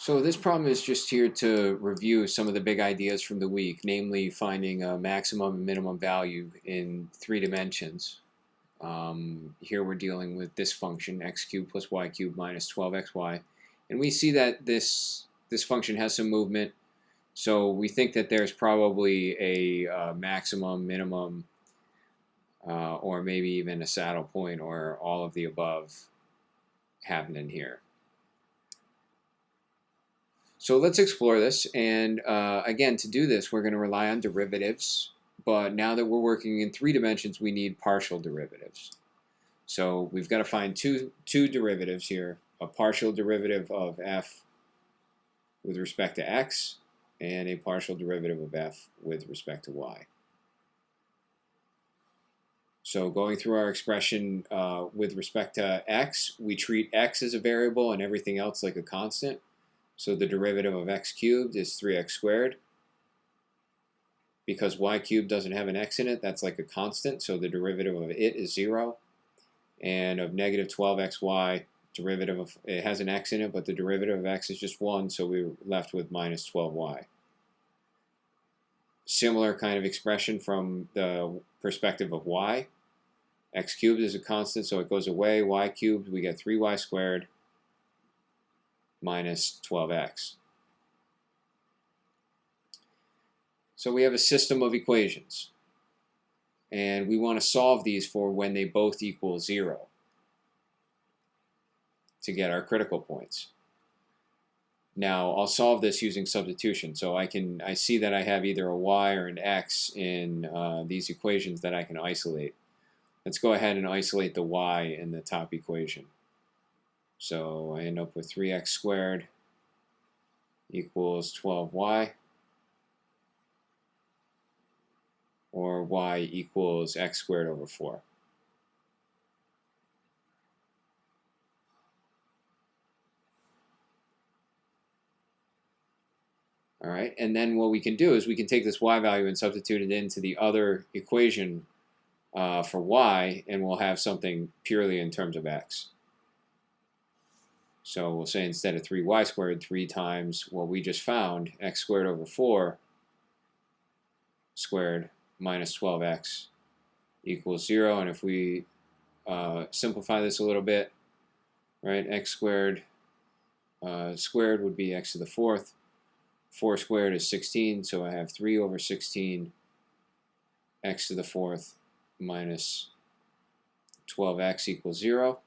So this problem is just here to review some of the big ideas from the week, namely finding a maximum and minimum value in 3 dimensions. Here we're dealing with this function, x cubed plus y cubed minus 12xy. And we see that this function has some movement. So we think that there's probably a maximum, minimum, or maybe even a saddle point or all of the above happening here. So let's explore this, and again, to do this, we're going to rely on derivatives, but now that we're working in 3 dimensions, we need partial derivatives. So we've got to find two derivatives here, a partial derivative of f with respect to x, and a partial derivative of f with respect to y. So going through our expression with respect to x, we treat x as a variable and everything else like a constant. So the derivative of x cubed is 3x squared. Because y cubed doesn't have an x in it, that's like a constant, so the derivative of it is 0. And of negative 12xy, derivative of it has an x in it, but the derivative of x is just 1, so we're left with minus 12y. Similar kind of expression from the perspective of y. X cubed is a constant, so it goes away. Y cubed, we get 3y squared minus 12x. So we have a system of equations, and we want to solve these for when they both equal 0 to get our critical points. Now I'll solve this using substitution, so I see that I have either a y or an x in these equations that I can isolate. Let's go ahead and isolate the y in the top equation. So I end up with 3x squared equals 12y, or y equals x squared over 4. All right, and then what we can do is we can take this y value and substitute it into the other equation for y, and we'll have something purely in terms of x. So we'll say instead of 3y squared, 3 times what we just found, x squared over 4 squared minus 12x equals 0. And if we simplify this a little bit, right, x squared squared would be x to the 4th. 4 squared is 16, so I have 3 over 16 x to the 4th minus 12x equals 0.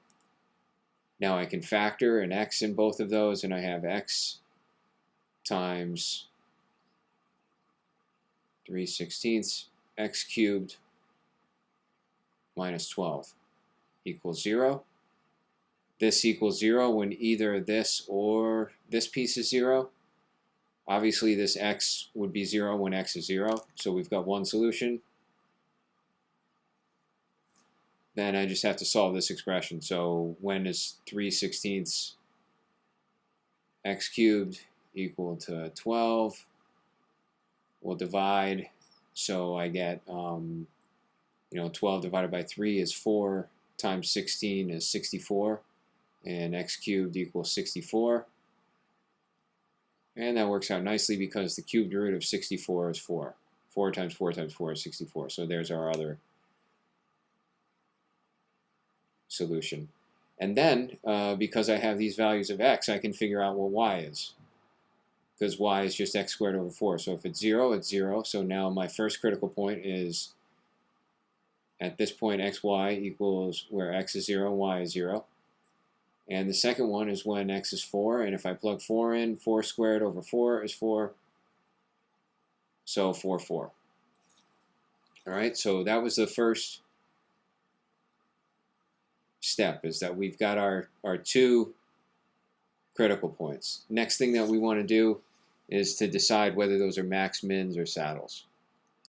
Now I can factor an x in both of those, and I have x times 3/16 x cubed minus 12 equals 0. This equals 0 when either this or this piece is 0. Obviously this x would be 0 when x is 0, so we've got one solution. Then I just have to solve this expression. So when is 3/16 x cubed equal to 12? We'll divide, so I get 12 divided by 3 is 4 times 16 is 64, and x cubed equals 64. And that works out nicely because the cubed root of 64 is 4. 4 times 4 times 4 is 64. So there's our other solution. And then, because I have these values of x, I can figure out what y is. Because y is just x squared over 4. So if it's 0, it's 0. So now my first critical point is at this point xy equals where x is 0 and y is 0. And the second one is when x is 4. And if I plug 4 in, 4 squared over 4 is 4. So 4, 4. All right, so that was the first step, is that we've got our 2 critical points. Next thing that we want to do is to decide whether those are max, mins, or saddles.